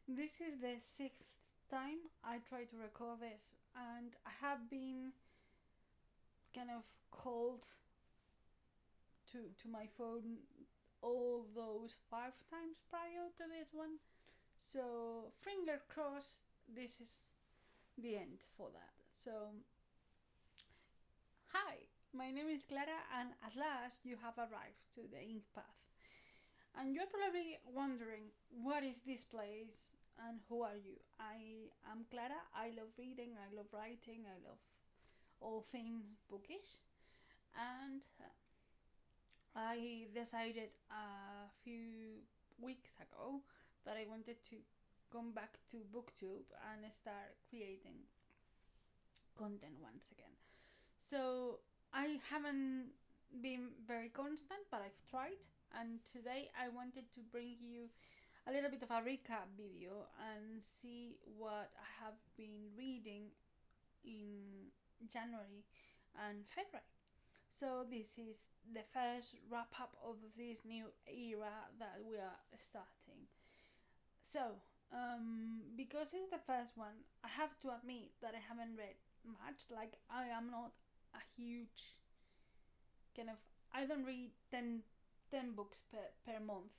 This is the sixth time I try to record this, and I have been kind of called to my phone all those 5 times prior to this one. So finger crossed, this is the end for that. So hi, my name is Clara, and at last you have arrived to the ink path. And you're probably wondering, what is this place and who are you? I am Clara. I love reading, I love writing, I love all things bookish. And I decided a few weeks ago that I wanted to come back to BookTube and start creating content once again. So I haven't been very constant, but I've tried. And today I wanted to bring you a little bit of a recap video and see what I have been reading in January and February. So this is the first wrap up of this new era that we are starting. So because it's the first one, I have to admit that I haven't read much. Like, I am not a huge kind of, I don't read 10 books per month.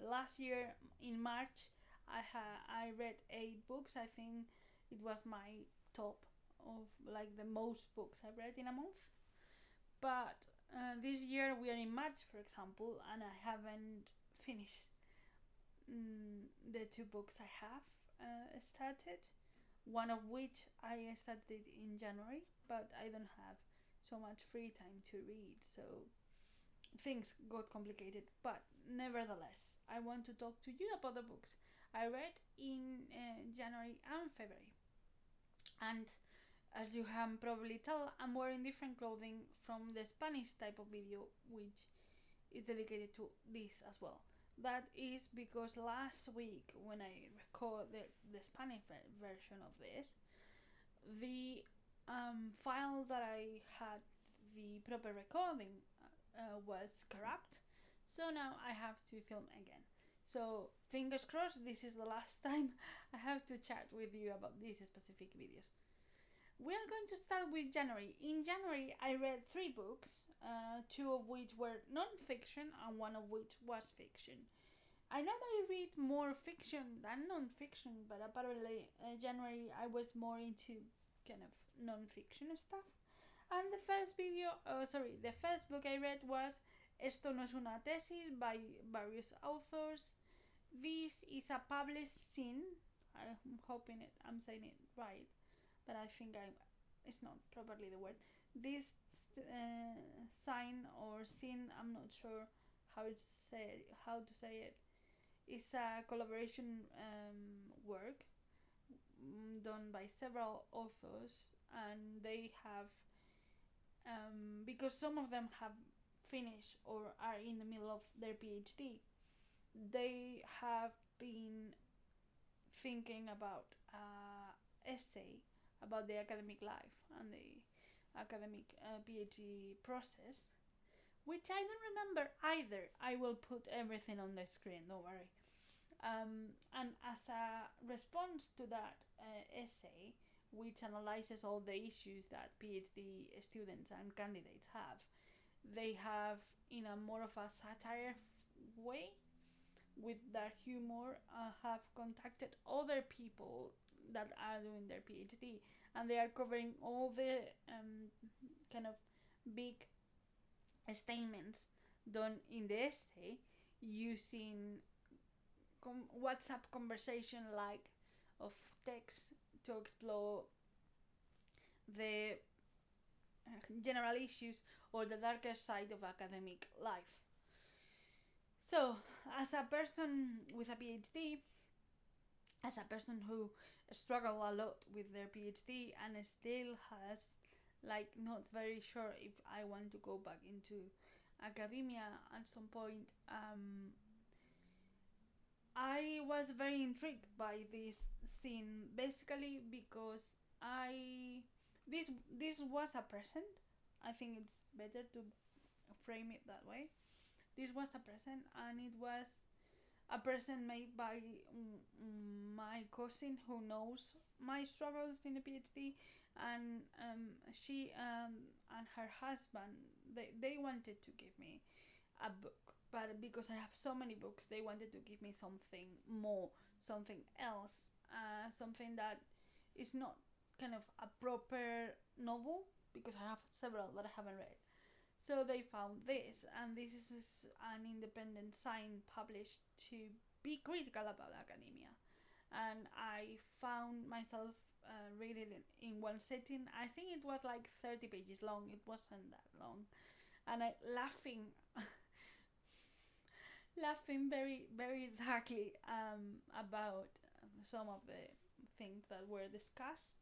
Last year in March I read 8 books. I think it was my top of like the most books I read in a month. But this year we are in March, for example, and I haven't finished the 2 books I have started. One of which I started in January, but I don't have so much free time to read, so things got complicated. But nevertheless, I want to talk to you about the books I read in January and February. And as you can probably tell, I'm wearing different clothing from the Spanish type of video, which is dedicated to this as well. That is because last week, when I recorded the Spanish version of this, the file that I had the proper recording was corrupt, so now I have to film again. So fingers crossed, this is the last time I have to chat with you about these specific videos. We are going to start with January. In January I read 3 books, 2 of which were non-fiction and 1 of which was fiction. I normally read more fiction than non-fiction, but apparently January I was more into kind of non-fiction stuff. And the first book I read was Esto no es una tesis by various authors. This is a published scene. I'm hoping I'm saying it right, but I think it's not properly the word. This sign or scene, I'm not sure how to say it. It's a collaboration work done by several authors, and they have because some of them have finished or are in the middle of their PhD, they have been thinking about essay about the academic life and the academic PhD process, which I don't remember either. I will put everything on the screen, don't worry. And as a response to that essay, which analyzes all the issues that PhD students and candidates have, they have, in a more of a satire way, with their humor, have contacted other people that are doing their PhD, and they are covering all the kind of big statements done in the essay using WhatsApp conversation like of text to explore the general issues or the darker side of academic life. So, as a person with a PhD, as a person who struggled a lot with their PhD and still has, like, not very sure if I want to go back into academia at some point, I was very intrigued by this scene, basically because this was a present. I think it's better to frame it that way. This was a present, and it was a present made by my cousin who knows my struggles in the PhD, and she and her husband, they wanted to give me a book, but because I have so many books, they wanted to give me something more, something else, something that is not kind of a proper novel, because I have several that I haven't read. So they found this, and this is an independent sign published to be critical about academia. And I found myself reading it in one sitting. I think it was like 30 pages long, it wasn't that long. And I laughing very, very darkly about some of the things that were discussed.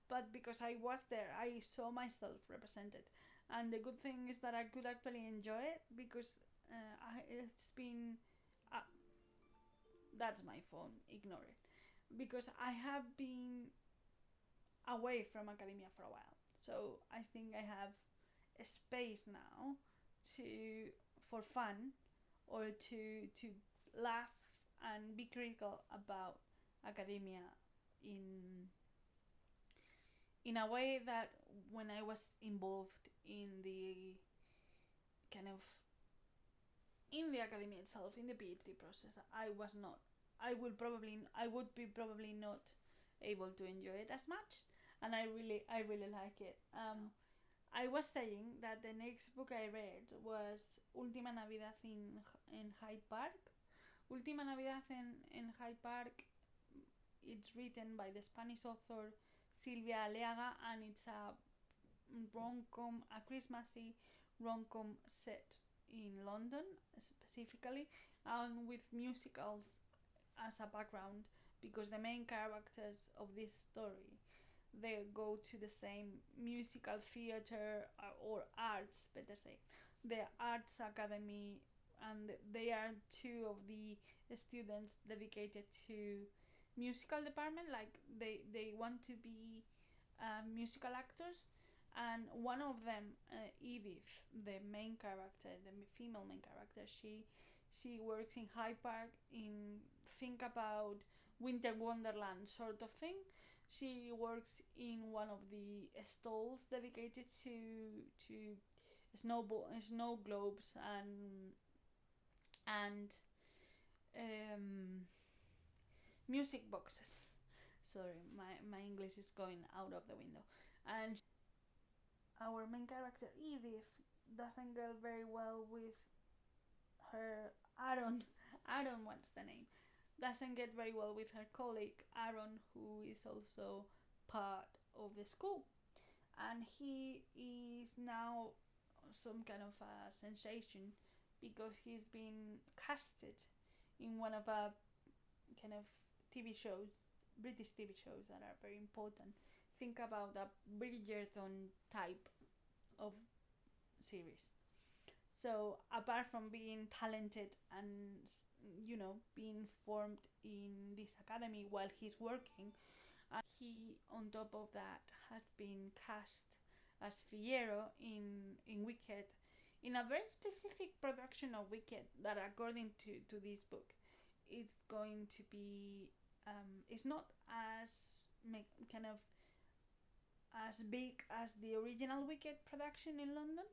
But because I was there, I saw myself represented. And the good thing is that I could actually enjoy it, because it's been. Uh, that's my phone, ignore it. Because I have been away from academia for a while. So I think I have a space now to for fun, or to laugh and be critical about academia in a way that when I was involved in the kind of in the academia itself, in the PhD process, I was not. I would be probably not able to enjoy it as much, and I really like it. I was saying that the next book I read was Última Navidad in Hyde Park. Última Navidad in Hyde Park. It's written by the Spanish author Silvia Aleaga, and it's a rom-com, a Christmassy rom-com set in London specifically, and with musicals as a background, because the main characters of this story, they go to the same musical theater, or arts, better say, the arts academy, and they are two of the students dedicated to musical department, like they want to be musical actors. And one of them, Edith, the main character, the female main character, she works in Hyde Park, in think about Winter Wonderland sort of thing. She works in one of the stalls dedicated to snow globes and music boxes. Sorry, my English is going out of the window. And our main character Edith doesn't get very well with her Aaron. Aaron, what's the name? Doesn't get very well with her colleague Aaron, who is also part of the school, and he is now some kind of a sensation because he's been casted in one of a kind of TV shows, British TV shows that are very important. Think about a Bridgerton type of series. So apart from being talented and being formed in this academy while he's working, he on top of that has been cast as Fiyero in Wicked, in a very specific production of Wicked that, according to this book, is going to be it's not as kind of as big as the original Wicked production in London,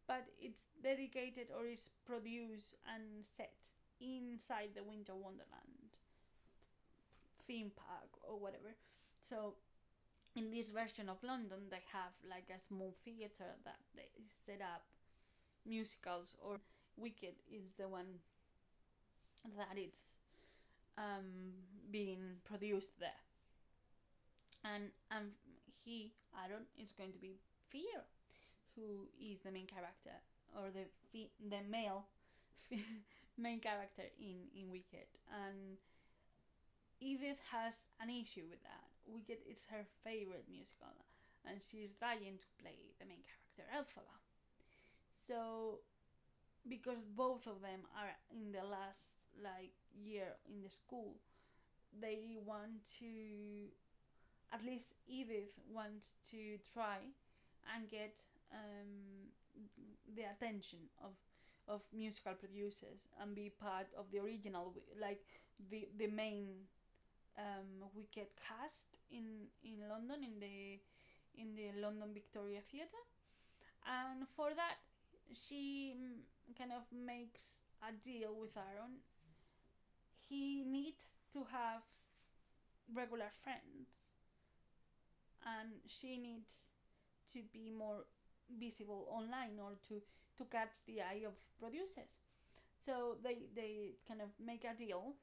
but it's dedicated, or is produced and set inside the Winter Wonderland theme park or whatever. So in this version of London, they have like a small theater that they set up musicals, or Wicked is the one that it's being produced there. And Aaron, is going to be Fiyero, who is the main character, or the male main character in Wicked. And Edith has an issue with that. Wicked is her favorite musical, and she's dying to play the main character, Elphaba. So, because both of them are in the last year in the school, they want to, at least Edith wants to try and get the attention of of musical producers and be part of the original, like the main wicked cast in London, in the London Victoria Theatre. And for that, she kind of makes a deal with Aaron. He needs to have regular friends, and she needs to be more visible online, or to catch the eye of producers. So they kind of make a deal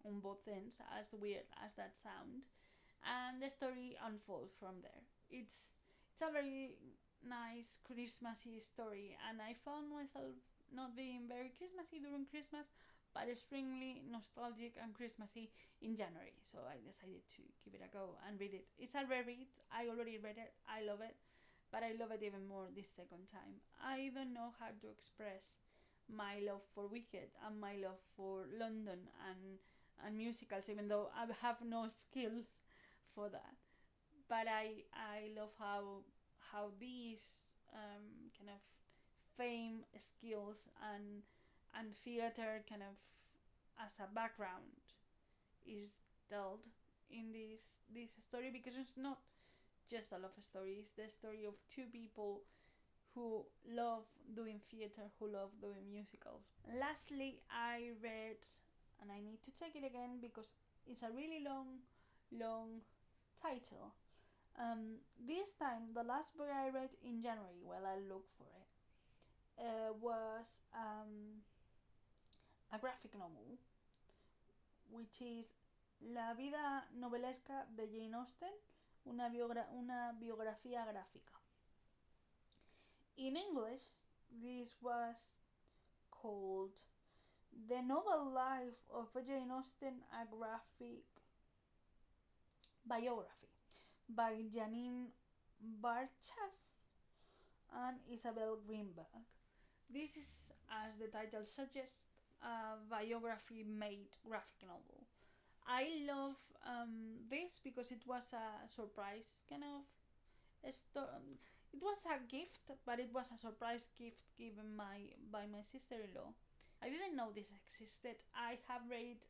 on both ends, as weird as that sound, and the story unfolds from there. It's a very nice Christmassy story, and I found myself not being very Christmassy during Christmas, but extremely nostalgic and Christmassy in January. So I decided to give it a go and read it. It's a rare read. I already read it. I love it, but I love it even more this second time. I don't know how to express my love for Wicked and my love for London and musicals, even though I have no skills for that. But I love how these kind of fame skills and theater kind of as a background is told in this story, because it's not just a love story. It's the story of two people who love doing theater, who love doing musicals. Lastly, I read, and I need to check it again because it's a really long title. This time, the last book I read in January, while I looked for it, was a graphic novel, which is La vida novelesca de Jane Austen, una biografía gráfica. In English, this was called The Novel Life of Jane Austen, a graphic biography by Janine Barchas and Isabel Greenberg. This is, as the title suggests, a biography made graphic novel. I love this because it was a surprise kind of story. It was a gift, but it was a surprise gift given by my sister-in-law. I didn't know this existed. I have read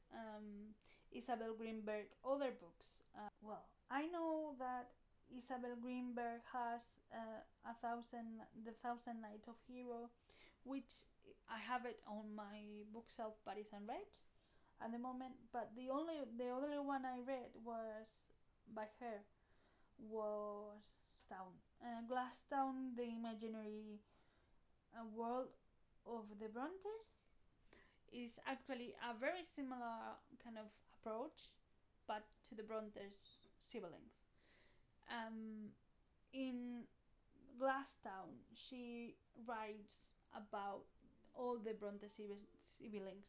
Isabel Greenberg other books. I know that Isabel Greenberg has the Thousand Nights of Hero, which I have it on my bookshelf, but it's unread at the moment. But the only one I read was by her was Glasstown, the imaginary world of the Brontes, is actually a very similar kind of approach, but to the Brontes siblings. In Glasstown, she writes about all the Bronte siblings,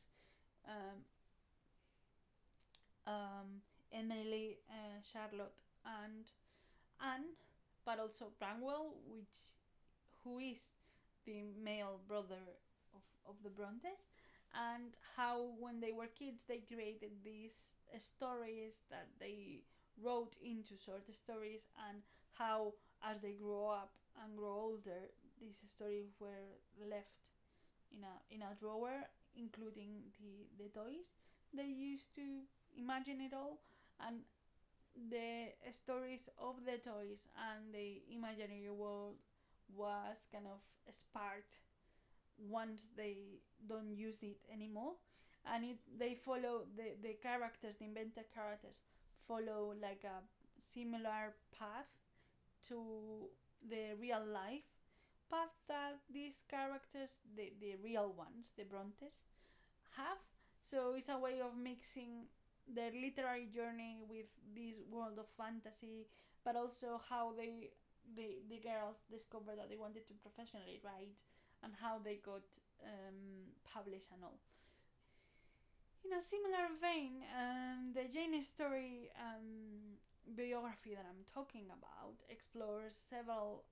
Emily, Charlotte, and Anne, but also Branwell, who is the male brother of the Brontes, and how when they were kids they created these stories that they wrote into short stories, and how as they grow up and grow older, these stories were left in a drawer, including the toys. They used to imagine it all, and the stories of the toys and the imaginary world was kind of sparked once they don't use it anymore, and they follow the characters, the invented characters follow like a similar path to the real life path that these characters, the real ones, the Brontes, have. So it's a way of mixing their literary journey with this world of fantasy, but also how the girls discovered that they wanted to professionally write, and how they got published and all. In a similar vein, the Jane story biography that I'm talking about explores several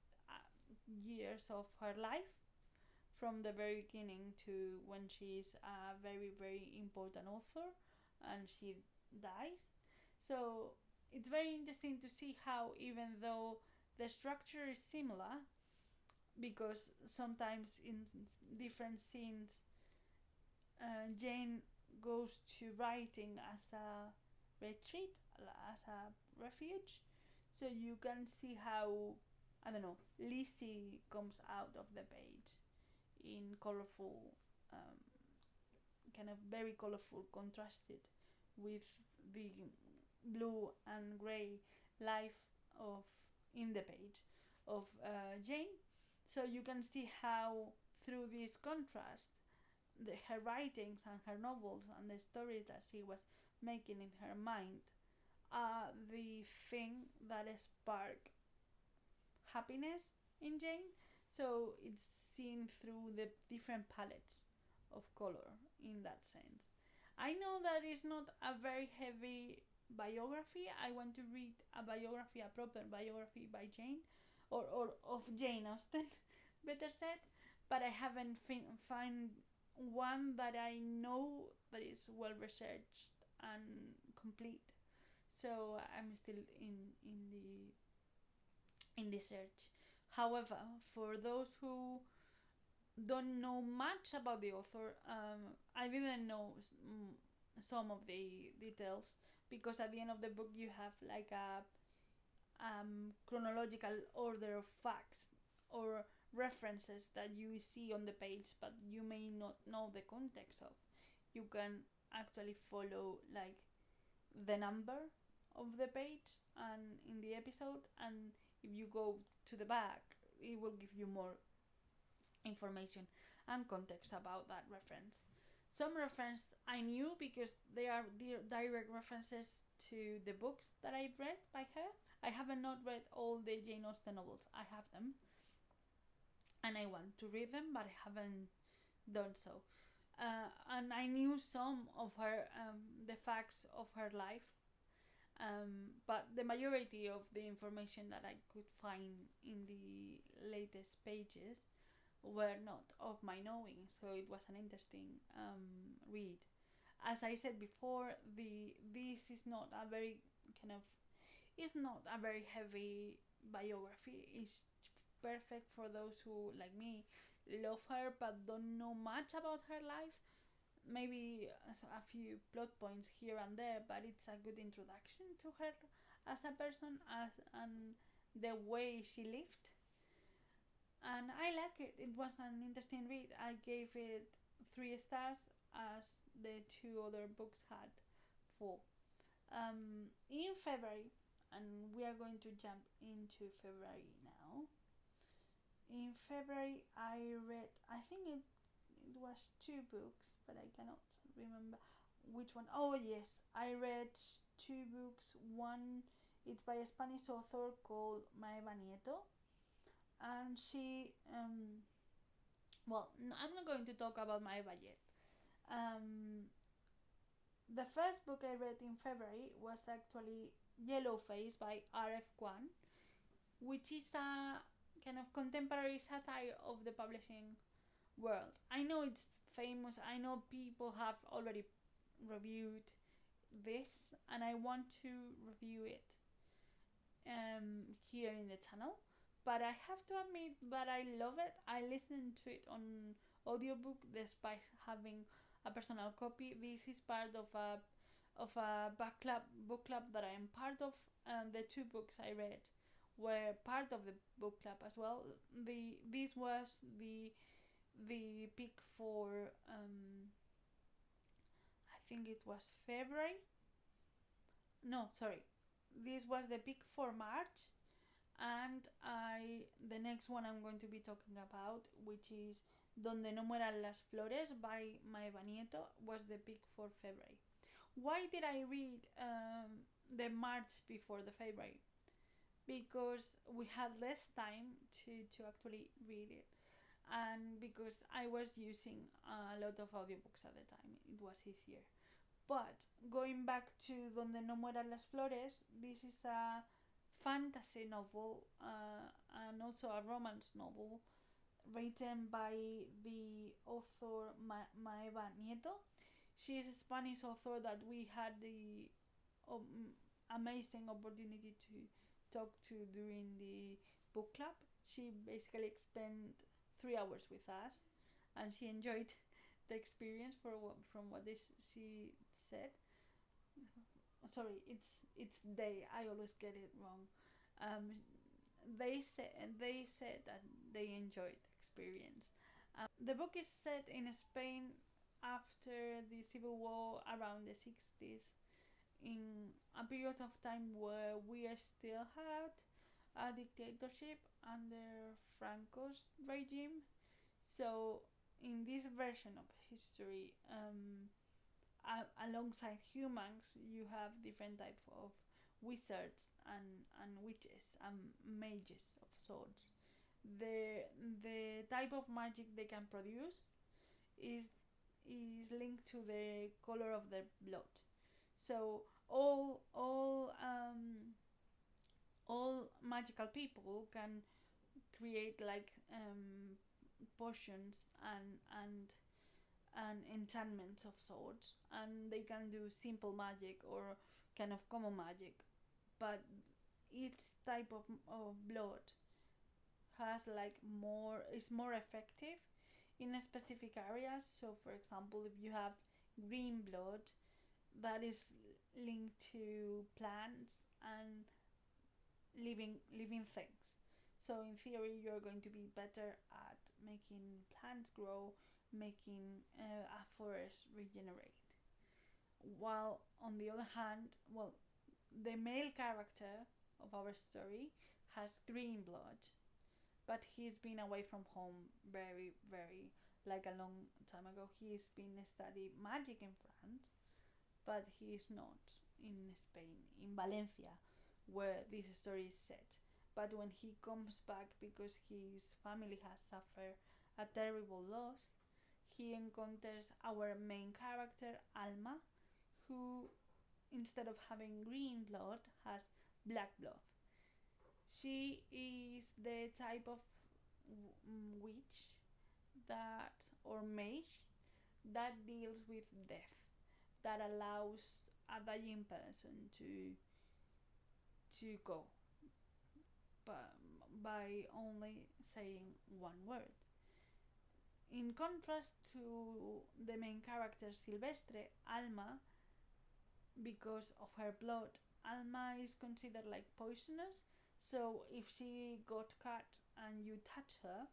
years of her life, from the very beginning to when she's a very, very important author and she dies. So it's very interesting to see how, even though the structure is similar, because sometimes in different scenes Jane goes to writing as a retreat, as a refuge. So you can see how, I don't know, Lizzie comes out of the page in colorful, kind of very colorful, contrasted with the blue and gray life of in the page of Jane. So you can see how through this contrast, her writings and her novels and the stories that she was making in her mind are the thing that spark happiness in Jane. So it's seen through the different palettes of color in that sense. I know that it's not a very heavy biography. I want to read a biography, a proper biography by Jane, or of Jane Austen, better said. But I haven't find one that I know that is well researched and complete. So I'm still in the search. However, for those who don't know much about the author, I didn't know some of the details, because at the end of the book you have like a chronological order of facts or references that you see on the page, but you may not know the context of. You can actually follow like the number of the page and in the episode, and if you go to the back, it will give you more information and context about that reference. Some reference I knew because they are direct references to the books that I've read by her. I haven't not read all the Jane Austen novels. I have them, and I want to read them, but I haven't done so. And I knew some of her, the facts of her life, but the majority of the information that I could find in the latest pages were not of my knowing, so it was an interesting read. As I said before, this is not a very kind of, it's not a very heavy biography. It's perfect for those who, like me, love her but don't know much about her life. Maybe a few plot points here and there, but it's a good introduction to her as a person, and the way she lived. And I like it. It was an interesting read. I gave it 3 stars, as the 2 other books had 4. In February, and we are going to jump into February now. In February, I read, I think it was 2 books, but I cannot remember which one. Oh yes, I read 2 books. One, it's by a Spanish author called Maeva Nieto, and she, well, I'm not going to talk about Maeva yet. The first book I read in February was actually Yellow Face by R.F. Kwan, which is a kind of contemporary satire of the publishing world. I know it's famous. I know people have already reviewed this, and I want to review it here in the channel. But I have to admit that I love it. I listened to it on audiobook despite having a personal copy. This is part of a book club that I am part of, and the 2 books I read were part of the book club as well. This was the pick for I think it was February. No, sorry. This was the pick for March, and the next one I'm going to be talking about, which is Donde no mueran las flores by Maeva Nieto, was the pick for February. Why did I read the March before the February? Because we had less time to actually read it, and because I was using a lot of audiobooks at the time, it was easier. But going back to Donde no mueran las flores, this is a fantasy novel and also a romance novel written by the author Maeva Nieto. She is a Spanish author that we had the amazing opportunity to talk to during the book club. She basically spent 3 hours with us, and she enjoyed the experience from what she said. Sorry, it's they. I always get it wrong. Um, they said that they enjoyed the experience. The book is set in Spain after the Civil War around the 60s, in a period of time where we still had a dictatorship under Franco's regime. So, in this version of history, alongside humans, you have different types of wizards and witches and mages of sorts. The type of magic they can produce is is linked to the color of their blood. So all magical people can create like potions and enchantments of sorts, and they can do simple magic or kind of common magic, but each type of blood has like more is more effective in a specific areas. So for example, if you have green blood, that is linked to plants and living things. So in theory, you're going to be better at making plants grow, making a forest regenerate. While on the other hand, well, the male character of our story has green blood, but he's been away from home very like a long time ago. He's been studying magic in France, but he is not in Spain, in Valencia, where this story is set. But when he comes back because his family has suffered a terrible loss, he encounters our main character, Alma, who, instead of having green blood, has black blood. She is the type of witch that, or mage, that deals with death, that allows a dying person to go by only saying one word. In contrast to the main character Silvestre, Alma, because of her blood, Alma is considered like poisonous. So if she got cut and you touch her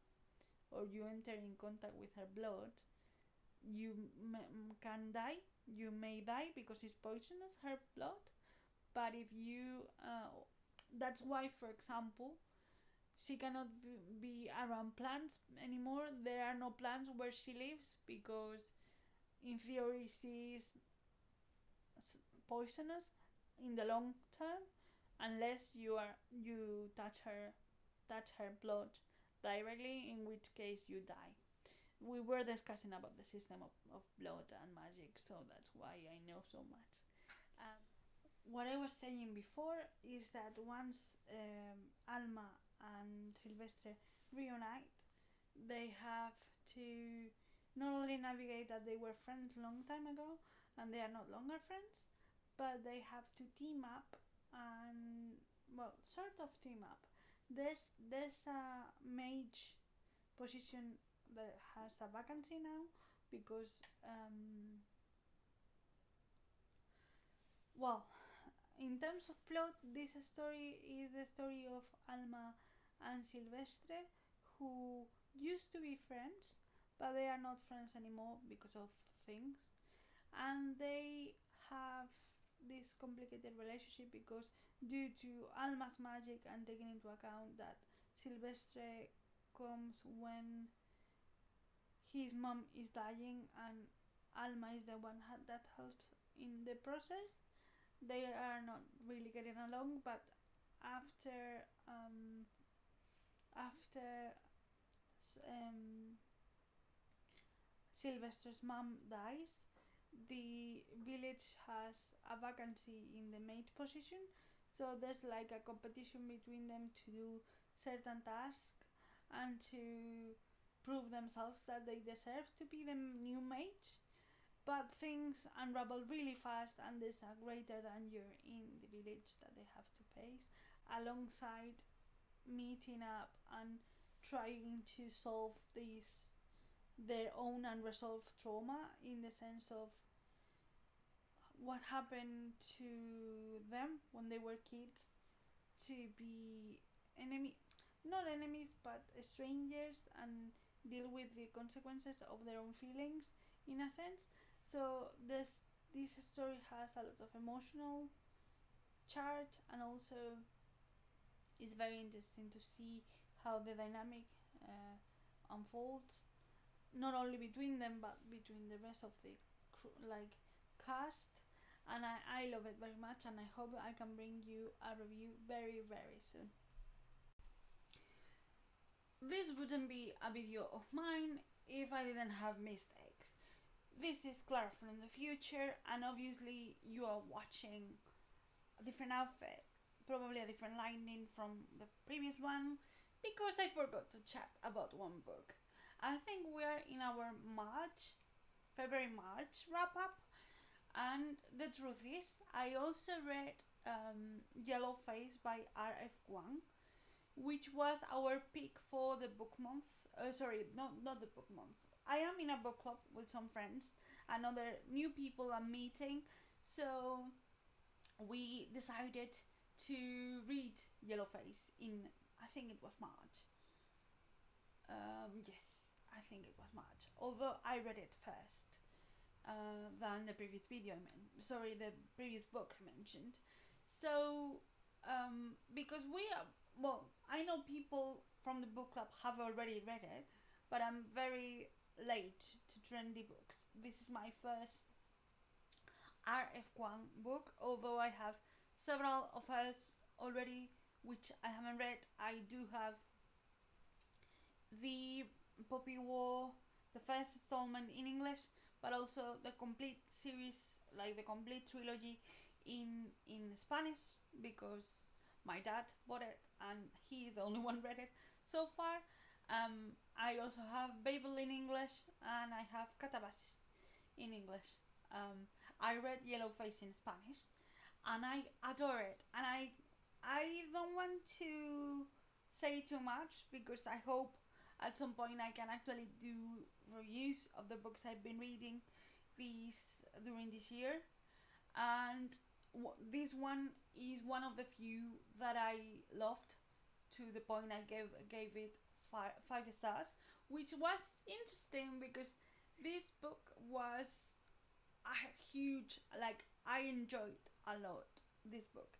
or you enter in contact with her blood, you can die. You may die because it's poisonous, her blood. But if you, that's why, for example, she cannot be around plants anymore. There are no plants where she lives because, in theory, she is poisonous in the long term, unless you touch her blood directly, in which case you die. We were discussing about the system of blood and magic, so that's why I know so much. Um, what I was saying before is that once Alma and Silvestre reunite, they have to not only navigate that they were friends long time ago and they are not longer friends, but they have to team up and, well, sort of team up. There's a mage position that has a vacancy now because well, in terms of plot, this story is the story of Alma and Silvestre, who used to be friends, but they are not friends anymore because of things, and they have this complicated relationship because, due to Alma's magic and taking into account that Silvestre comes when his mom is dying and Alma is the one that helps in the process, they are not really getting along. But after after Sylvester's mom dies, the village has a vacancy in the maid position, so there's like a competition between them to do certain tasks and to prove themselves that they deserve to be the new mage. But things unravel really fast, and there's a greater danger in the village that they have to face, alongside meeting up and trying to solve this their own unresolved trauma, in the sense of what happened to them when they were kids, to be enemy not enemies but strangers, and deal with the consequences of their own feelings, in a sense. So this story has a lot of emotional charge, and also it's very interesting to see how the dynamic unfolds, not only between them but between the rest of the cast. And I love it very much, and I hope I can bring you a review very, very soon. This wouldn't be a video of mine if I didn't have mistakes. This is Clara from the future, and obviously you are watching a different outfit, probably a different lighting from the previous one, because I forgot to chat about one book. I think we are in our February-March wrap up, and the truth is, I also read Yellow Face by R.F. Kuang, which was our pick for the book month. Sorry, not the book month. I am in a book club with some friends and other new people I'm meeting, so we decided to read Yellow Face in, I think it was March. Yes, I think it was March. Although I read it first than the previous the previous book I mentioned. So, because I know people from the book club have already read it, but I'm very late to trendy books. This is my first R.F. Kuang book, although I have several of hers already, which I haven't read. I do have the Poppy War, the first installment in English, but also the complete series, like the complete trilogy in Spanish, because my dad bought it and he's the only one read it so far. I also have Babel in English, and I have Catabasis in English. I read Yellow Face in Spanish, and I adore it. And I don't want to say too much, because I hope at some point I can actually do reviews of the books I've been reading during this year. And this one is one of the few that I loved, to the point I gave it five stars, which was interesting because this book was a huge, I enjoyed a lot this book,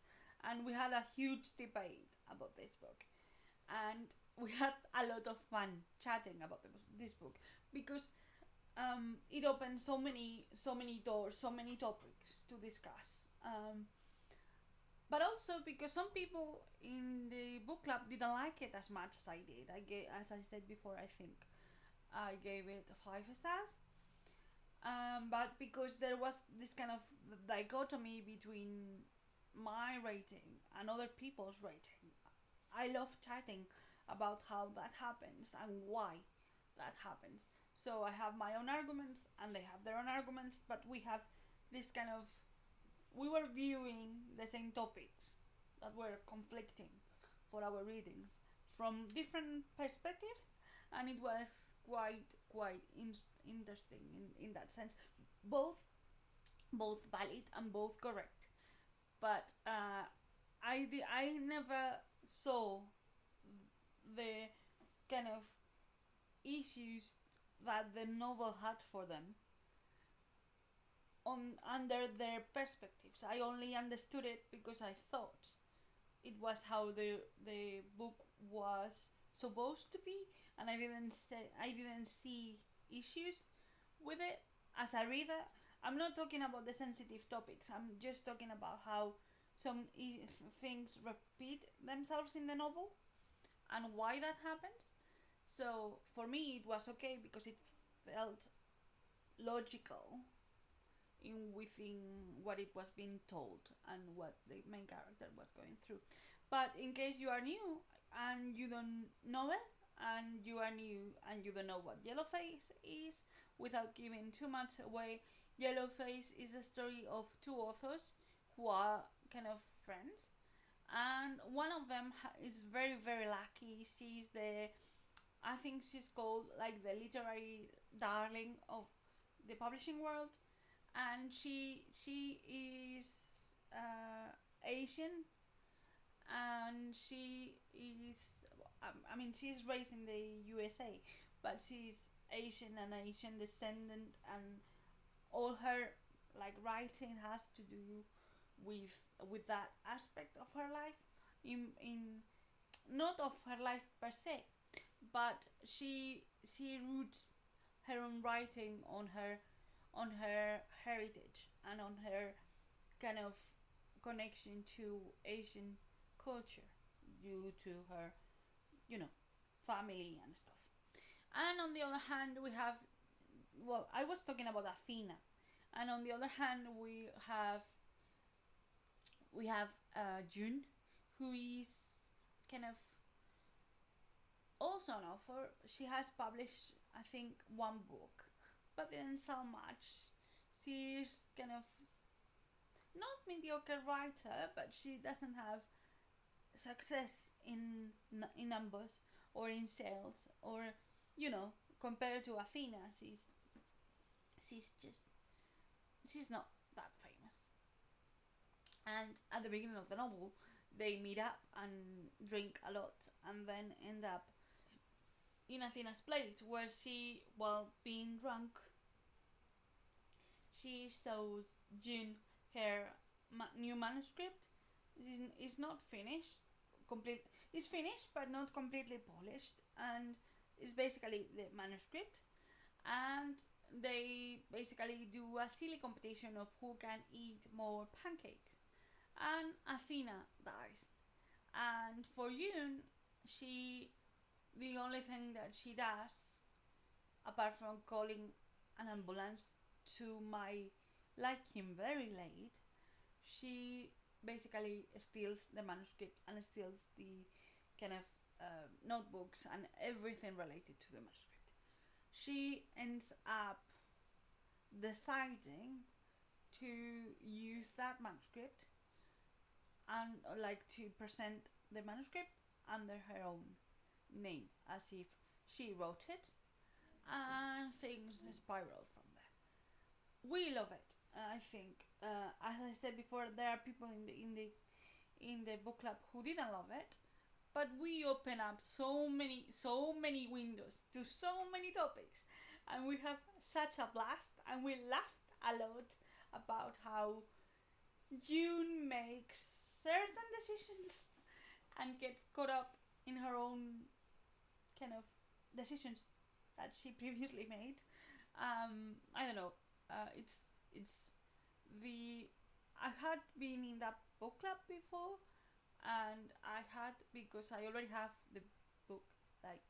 and we had a huge debate about this book, and we had a lot of fun chatting about this book, because it opened so many doors, so many topics to discuss. But also because some people in the book club didn't like it as much as I did. As I said before, I think I gave it 5 stars. But because there was this kind of dichotomy between my rating and other people's rating, I love chatting about how that happens and why that happens. So I have my own arguments and they have their own arguments, but we have this kind of, we were viewing the same topics that were conflicting for our readings from different perspectives, and it was quite interesting in that sense, both valid and both correct. But I never saw the kind of issues that the novel had for them under their perspectives. I only understood it because I thought it was how the book was supposed to be, and I didn't see issues with it as a reader. I'm not talking about the sensitive topics. I'm just talking about how some things repeat themselves in the novel and why that happens. So for me, it was okay because it felt logical within what it was being told and what the main character was going through. But in case you are new and you don't know it, and you are new and you don't know what Yellowface is, without giving too much away, Yellowface is the story of 2 authors who are kind of friends, and one of them is very, very lucky. She's the I think she's called like the literary darling of the publishing world, and she is Asian, and she is. I mean, she's raised in the USA, but she's Asian and Asian descendant, and all her like writing has to do with that aspect of her life, in not of her life per se, but she roots her own writing on her heritage and on her kind of connection to Asian culture due to her, you know, family and stuff. And on the other hand, we have, well, I was talking about Athena, and on the other hand, we have June, who is kind of also an author. She has published, I think, one book, but didn't sell much. She's kind of not mediocre writer, but she doesn't have success in numbers or in sales, or compared to Athena, she's just she's not that famous. And at the beginning of the novel, they meet up and drink a lot, and then end up in Athena's place, where she, while being drunk, she shows June her new manuscript. Is not finished, complete. It's finished but not completely polished, and it's basically the manuscript. And they basically do a silly competition of who can eat more pancakes. And Athena dies. And for Yoon, the only thing that she does, apart from calling an ambulance to my like him very late, she basically steals the manuscript and steals the kind of notebooks and everything related to the manuscript. She ends up deciding to use that manuscript and like to present the manuscript under her own name, as if she wrote it, and things spiral from there. We love it. I think, as I said before, there are people in the book club who didn't love it, but we open up so many windows to so many topics, and we have such a blast, and we laughed a lot about how June makes certain decisions and gets caught up in her own kind of decisions that she previously made. I don't know. It's the I had been in that book club before, and I had, because I already have the book, like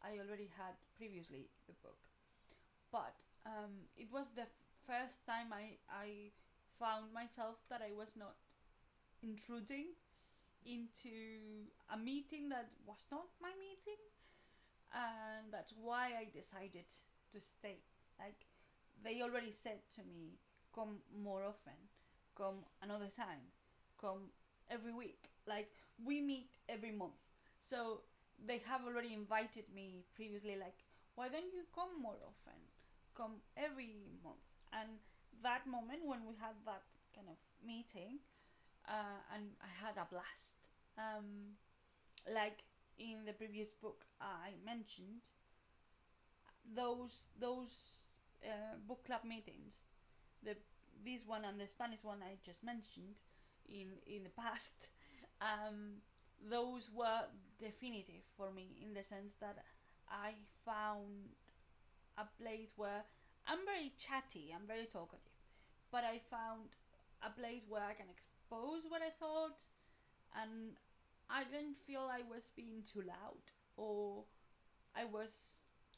I already had previously the book, but it was the first time I found myself that I was not intruding into a meeting that was not my meeting, and that's why I decided to stay. Like, they already said to me, come more often, come another time, come every week. Like, we meet every month. So they have already invited me previously, like, why don't you come more often? Come every month. And that moment when we had that kind of meeting, and I had a blast. Like in the previous book I mentioned, those book club meetings, the this one and the Spanish one I just mentioned in the past, those were definitive for me, in the sense that I found a place where I'm very chatty, I'm very talkative, but I found a place where I can expose what I thought, and I didn't feel I was being too loud, or I was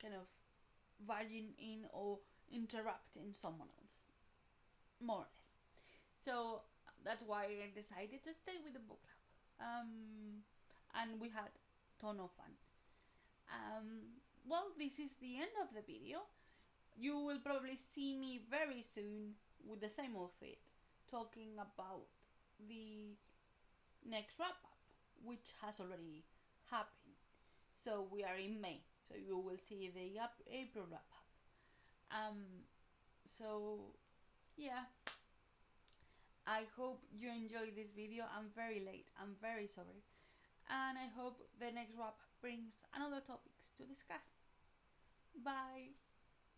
kind of barging in or interrupting someone else, more or less. So that's why I decided to stay with the book club. And we had ton of fun. Well, this is the end of the video. You will probably see me very soon with the same outfit, talking about the next wrap up, which has already happened. So we are in May. So you will see the April wrap up. So yeah, I hope you enjoyed this video. I'm very late, I'm very sorry, and I hope the next wrap brings another topics to discuss. Bye.